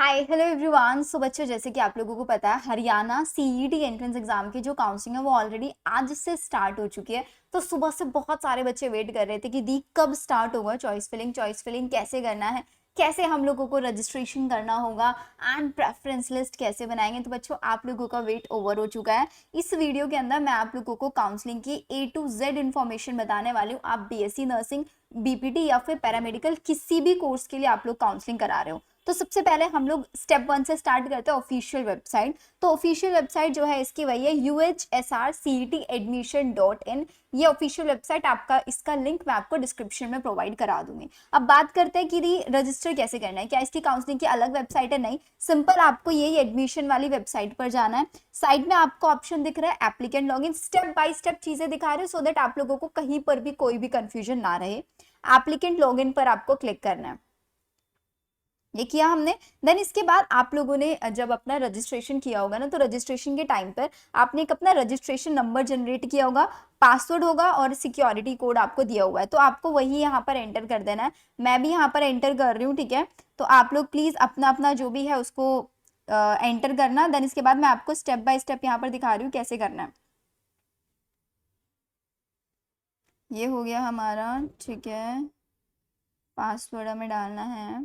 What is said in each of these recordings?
Hi hello everyone. सो बच्चों, जैसे कि आप लोगों को पता है, हरियाणा सीईटी एंट्रेंस एग्जाम की जो काउंसलिंग है वो ऑलरेडी आज से स्टार्ट हो चुकी है। तो सुबह से बहुत सारे बच्चे वेट कर रहे थे कि दी कब स्टार्ट होगा चॉइस फिलिंग कैसे करना है, कैसे हम लोगों को रजिस्ट्रेशन करना होगा एंड प्रेफरेंस लिस्ट कैसे बनाएंगे। तो बच्चों, आप लोगों का वेट ओवर हो चुका है। इस वीडियो के अंदर मैं आप लोगों को काउंसलिंग की A to Z इन्फॉर्मेशन बताने वाली हूँ। आप बीएससी नर्सिंग, बीपीटी या फिर पैरामेडिकल किसी भी कोर्स के लिए आप लोग काउंसलिंग करा रहे हो। तो सबसे पहले हम लोग स्टेप 1 से स्टार्ट करते हैं, ऑफिशियल वेबसाइट। तो ऑफिशियल वेबसाइट जो है इसकी वही है UHSRCETadmission.in। ये ऑफिशियल वेबसाइट आपका, इसका लिंक मैं आपको डिस्क्रिप्शन में प्रोवाइड करा दूंगी। अब बात करते हैं कि रजिस्टर कैसे करना है, क्या इसकी काउंसलिंग की अलग वेबसाइट है? नहीं, सिंपल आपको यही एडमिशन वाली वेबसाइट पर जाना है। साइड में आपको ऑप्शन दिख रहा है applicant login. Step by step चीजें दिखा रहे हैं सो दैट आप लोगों को कहीं पर भी कोई भी कंफ्यूजन ना रहे। एप्लीकेंट लॉगिन पर आपको क्लिक करना है, ये किया हमने। देन इसके बाद आप लोगों ने जब अपना रजिस्ट्रेशन किया होगा ना, तो रजिस्ट्रेशन के टाइम पर आपने एक अपना रजिस्ट्रेशन नंबर जनरेट किया होगा, पासवर्ड होगा और सिक्योरिटी कोड आपको दिया हुआ है, तो आपको वही यहाँ पर एंटर कर देना है। मैं भी यहाँ पर एंटर कर रही हूँ, ठीक है। तो आप लोग प्लीज अपना अपना जो भी है उसको एंटर करना। देन इसके बाद मैं आपको स्टेप बाय स्टेप यहाँ पर दिखा रही हूँ कैसे करना है। ये हो गया हमारा, ठीक है। पासवर्ड हमें डालना है।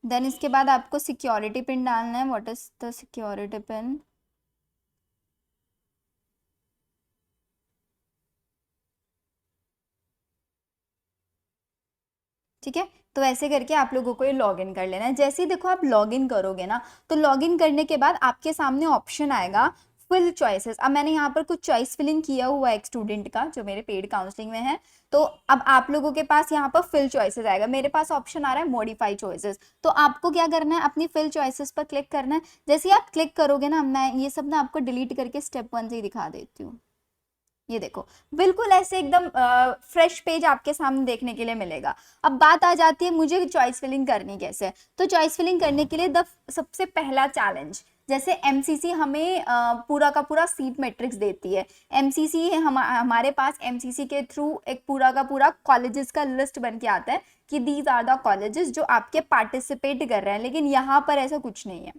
देन इसके बाद आपको सिक्योरिटी पिन डालना है। What is the security pin? ठीक है। तो ऐसे करके आप लोगों को ये लॉगिन कर लेना है। जैसे ही देखो आप लॉगिन करोगे ना, तो लॉगिन करने के बाद आपके सामने ऑप्शन आएगा फिल चॉइसेस। अब मैंने यहाँ पर कुछ चॉइस फिलिंग किया हुआ है एक स्टूडेंट का जो मेरे पेड काउंसलिंग में है। तो अब आप लोगों के पास यहाँ पर फिल चॉइसेस आएगा, मेरे पास ऑप्शन आ रहा है मॉडिफाई चॉइसेस। तो आपको क्या करना है, अपनी फिल चॉइसेस पर क्लिक करना है। जैसे ही आप क्लिक करोगे ना, मैं ये सब ना आपको डिलीट करके स्टेप 1 से ही दिखा देती हूँ। ये देखो, बिल्कुल ऐसे एकदम फ्रेश पेज आपके सामने देखने के लिए मिलेगा। अब बात आ जाती है मुझे चॉइस फिलिंग करनी कैसे है। तो चॉइस फिलिंग करने के लिए सबसे पहला चैलेंज, जैसे एमसीसी हमें पूरा का पूरा सीट मैट्रिक्स देती है। एमसीसी हमारे पास एमसीसी के थ्रू एक पूरा का पूरा कॉलेजेस का लिस्ट बन के आता है कि दीज आर द कॉलेजेस जो आपके पार्टिसिपेट कर रहे हैं। लेकिन यहाँ पर ऐसा कुछ नहीं है।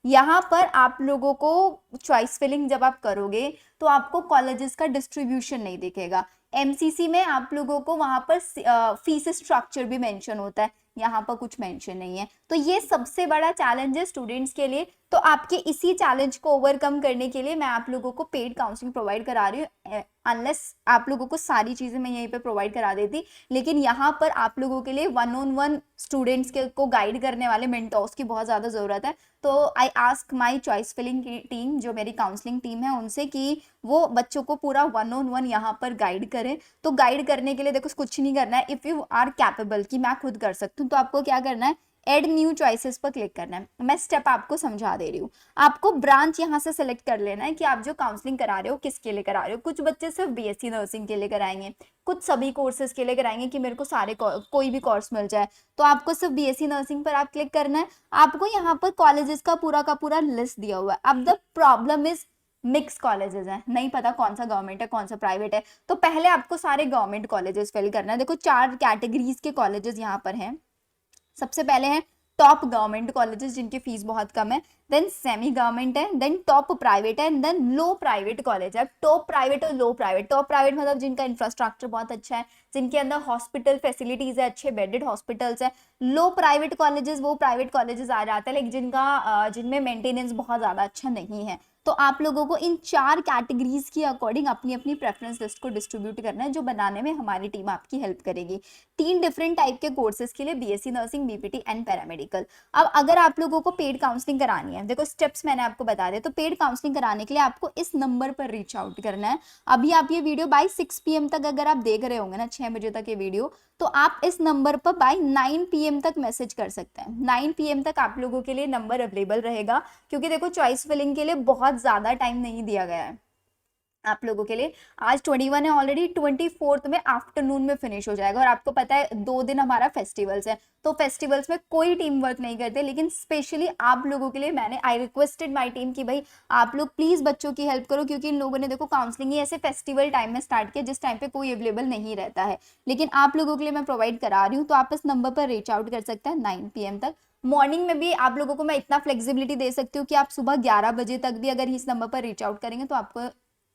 यहाँ पर आप लोगों को चॉइस फिलिंग जब आप करोगे तो आपको कॉलेजेस का डिस्ट्रीब्यूशन नहीं दिखेगा। एमसीसी में आप लोगों को वहां पर फीस स्ट्रक्चर भी मेंशन होता है, यहाँ पर कुछ मेंशन नहीं है। तो ये सबसे बड़ा चैलेंज है स्टूडेंट्स के लिए। तो आपके इसी चैलेंज को ओवरकम करने के लिए मैं आप लोगों को पेड काउंसलिंग प्रोवाइड करा रही हूँ। अनलेस आप लोगों को सारी चीजें मैं यहीं पे प्रोवाइड करा देती, लेकिन यहाँ पर आप लोगों के लिए 1-on-1 स्टूडेंट्स के को गाइड करने वाले मेंटोर्स की बहुत ज्यादा जरूरत है। तो I ask my choice filling की टीम, जो मेरी काउंसलिंग टीम है, उनसे कि वो बच्चों को पूरा 1-on-1 यहाँ पर गाइड करें। तो गाइड करने के लिए देखो कुछ नहीं करना है। इफ यू आर कैपेबल कि मैं खुद कर सकती हूँ, तो आपको क्या करना है, एड न्यू चॉइसेस पर क्लिक करना है। मैं स्टेप आपको समझा दे रही हूँ। आपको ब्रांच यहाँ से सिलेक्ट कर लेना है कि आप जो काउंसलिंग करा रहे हो किसके लिए करा रहे हो। कुछ बच्चे सिर्फ बीएससी नर्सिंग के लिए कराएंगे, कुछ सभी कोर्सेज के लिए कराएंगे कि मेरे को सारे कोई भी कोर्स मिल जाए। तो आपको सिर्फ बीएससी नर्सिंग पर आप क्लिक करना है। आपको यहाँ पर कॉलेजेस का पूरा लिस्ट दिया हुआ है। अब the problem is mix colleges हैं, नहीं पता कौन सा गवर्नमेंट है कौन सा प्राइवेट है। तो पहले आपको सारे गवर्नमेंट कॉलेजेस फिल करना है। देखो 4 कैटेगरीज के कॉलेजेस यहाँ पर हैं। सबसे पहले है टॉप गवर्नमेंट कॉलेजेस जिनकी फीस बहुत कम है, देन सेमी गवर्नमेंट है, देन टॉप प्राइवेट है, देन लो प्राइवेट कॉलेज है। टॉप प्राइवेट और लो प्राइवेट, टॉप प्राइवेट मतलब जिनका इंफ्रास्ट्रक्चर बहुत अच्छा है, जिनके अंदर हॉस्पिटल फैसिलिटीज है, अच्छे बेडेड हॉस्पिटल्स है। लो प्राइवेट कॉलेजेस वो प्राइवेट कॉलेजेस आ जाते हैं लेकिन जिनमें मेंटेनेंस बहुत ज्यादा अच्छा नहीं है। तो आप लोगों को इन 4 कैटेगरीज के अकॉर्डिंग अपनी अपनी प्रेफरेंस लिस्ट को डिस्ट्रीब्यूट करना है, जो बनाने में हमारी टीम आपकी हेल्प करेगी। 3 डिफरेंट टाइप के कोर्सेज के लिए, BSc nursing, BPT and paramedical. अब अगर आप लोगों को पेड काउंसलिंग करानी है, देखो स्टेप्स मैंने आपको बता दिए। तो पेड काउंसलिंग कराने के लिए आपको इस नंबर पर रीच आउट करना है। अभी आप ये वीडियो बाय 6 PM तक अगर आप देख रहे होंगे ना, 6 बजे तक ये वीडियो, तो आप इस नंबर पर बाय 9 PM तक मैसेज कर सकते हैं। 9 PM तक आप लोगों के लिए नंबर अवेलेबल रहेगा, क्योंकि देखो चॉइस फिलिंग के लिए बहुत ज्यादा टाइम नहीं दिया गया है। आप लोगों के लिए। आज 21 है ऑलरेडी, 24th में आफ्टरनून में फिनिश हो जाएगा। और आपको पता है 2 दिन हमारा फेस्टिवल्स है, तो फेस्टिवल्स में कोई टीम वर्क नहीं करते, लेकिन स्पेशली आप लोगों के लिए मैंने आई रिक्वेस्टेड माय टीम कि भाई आप लोग प्लीज बच्चों की हेल्प करो, क्योंकि इन लोगों ने देखो काउंसलिंग ही ऐसे फेस्टिवल टाइम में स्टार्ट किया जिस टाइम पे कोई अवेलेबल नहीं रहता है, लेकिन आप लोगों के लिए मैं प्रोवाइड करा रही हूँ। तो आप इस नंबर पर रीच आउट कर सकते हैं 9 PM तक। मॉर्निंग में भी आप लोगों को मैं इतना फ्लेक्सिबिलिटी दे सकती हूँ कि आप सुबह 11 बजे तक भी अगर इस नंबर पर रीच आउट करेंगे तो आपको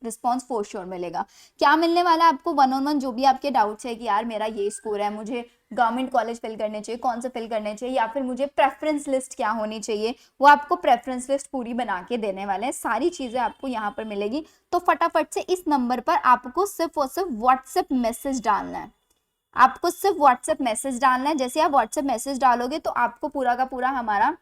रिस्पॉन्स फॉर श्योर मिलेगा। क्या मिलने वाला है आपको, 1-on-1 जो भी आपके डाउट्स है कि यार मेरा ये स्कोर है, मुझे गवर्नमेंट कॉलेज फिल करने चाहिए, कौन से फिल करने चाहिए, या फिर मुझे प्रेफरेंस लिस्ट क्या होनी चाहिए, वो आपको प्रेफरेंस लिस्ट पूरी बना के देने वाले हैं। सारी चीजें आपको यहाँ पर मिलेगी। तो फटाफट से इस नंबर पर आपको सिर्फ और सिर्फ व्हाट्सएप मैसेज डालना है। आपको सिर्फ व्हाट्सएप मैसेज डालना है। जैसे आप व्हाट्सएप मैसेज डालोगे तो आपको पूरा का पूरा हमारा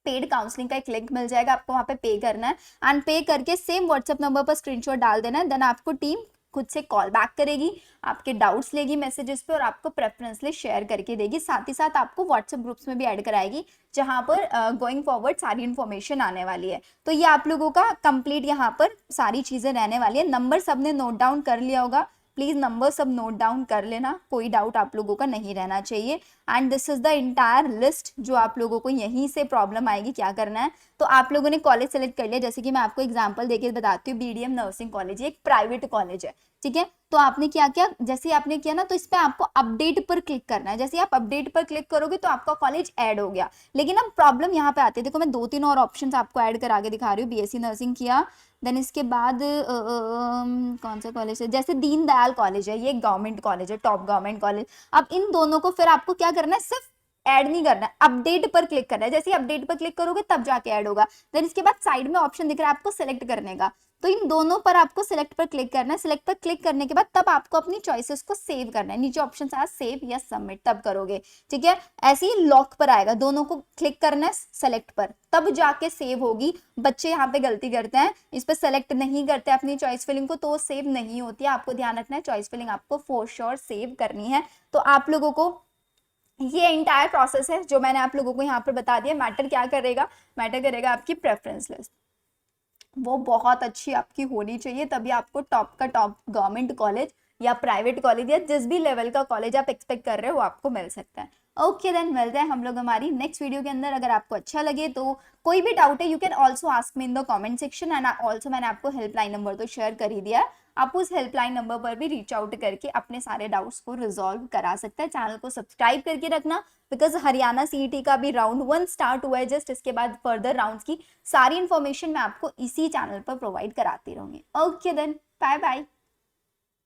पेड काउंसलिंग का एक लिंक मिल जाएगा, आपको वहां पे पे करना है, एंड पे करके सेम व्हाट्सएप नंबर पर स्क्रीनशॉट डाल देना है। देन आपको टीम खुद से कॉल बैक करेगी, आपके डाउट्स लेगी मैसेजेस पे और आपको प्रेफरेंस लिस्ट शेयर करके देगी। साथ ही साथ आपको व्हाट्सएप ग्रुप्स में भी ऐड कराएगी, जहां पर गोइंग फॉरवर्ड सारी इन्फॉर्मेशन आने वाली है। तो ये आप लोगों का कंप्लीट यहाँ पर सारी चीजें रहने वाली है। नंबर सबने नोट डाउन कर लिया होगा, प्लीज नंबर सब नोट डाउन कर लेना, कोई डाउट आप लोगों का नहीं रहना चाहिए। And this is the entire list जो आप लोगों को यहीं से प्रॉब्लम आएगी क्या करना है। तो आप लोगों ने कॉलेज सेलेक्ट कर लिया, जैसे कि मैं आपको एग्जांपल देके बताती हूँ, बीडीएम नर्सिंग कॉलेज, ये एक प्राइवेट कॉलेज है, ठीक है। तो आपने क्या किया, जैसे ही आपने किया ना, तो इस पे आपको अपडेट पर क्लिक करना है। जैसे आप अपडेट पर क्लिक करोगे तो आपका कॉलेज ऐड हो गया। लेकिन अब प्रॉब्लम यहाँ पे आती है, देखो मैं 2-3 और ऑप्शन आपको ऐड करा के दिखा रही हूँ। बीएससी नर्सिंग किया, देन इसके बाद कौन सा कॉलेज है, जैसे दीनदयाल कॉलेज है, ये गवर्नमेंट कॉलेज है, टॉप गवर्नमेंट कॉलेज। अब इन दोनों को फिर आपको क्या करना है, सिर्फ ऐड नहीं करना है, अपडेट पर क्लिक करना है। जैसे ही अपडेट पर क्लिक करोगे तब जाके ऐड होगा। देन इसके बाद साइड में ऑप्शन दिख रहा है आपको सिलेक्ट करने का, तो इन दोनों पर आपको सिलेक्ट पर क्लिक करना है। सिलेक्ट पर क्लिक करने के बाद तब आपको अपनी चॉइसेस को सेव करना है। नीचे ऑप्शन आया सेव या सबमिट, तब करोगे, ठीक है। ऐसे ही लॉक पर आएगा, दोनों को क्लिक करना है सेलेक्ट पर, तब जाके सेव होगी। बच्चे यहाँ पे गलती करते हैं, इस पर सेलेक्ट नहीं करते अपनी चॉइस फिलिंग को, तो वो सेव नहीं होती है। आपको ध्यान रखना है, चॉइस फिलिंग आपको फॉर श्योर सेव करनी है। तो आप लोगों को ये इंटायर प्रोसेस है जो मैंने आप लोगों को यहाँ पर बता दिया। मैटर क्या करेगा, मैटर करेगा आपकी प्रेफरेंस लिस्ट, वो बहुत अच्छी आपकी होनी चाहिए, तभी आपको टॉप का टॉप गवर्नमेंट कॉलेज या प्राइवेट कॉलेज या जिस भी लेवल का कॉलेज आप एक्सपेक्ट कर रहे हो वो आपको मिल सकता है। ओके देन, मिलते हैं हम लोग हमारी नेक्स्ट वीडियो के अंदर। अगर आपको अच्छा लगे तो कोई भी डाउट है you can also ask me in the comment section, and also मैंने आपको हेल्पलाइन नंबर तो शेयर कर ही दिया है, आप उस हेल्पलाइन नंबर पर भी रीच आउट करके अपने सारे डाउट्स को रिजॉल्व करा सकते हैं। चैनल को सब्सक्राइब करके रखना, बिकॉज हरियाणा सीईटी का भी राउंड 1 स्टार्ट हुआ है जस्ट, इसके बाद फर्दर राउंड्स की सारी इन्फॉर्मेशन मैं आपको इसी चैनल पर प्रोवाइड कराती रहूंगी। Okay then, bye bye.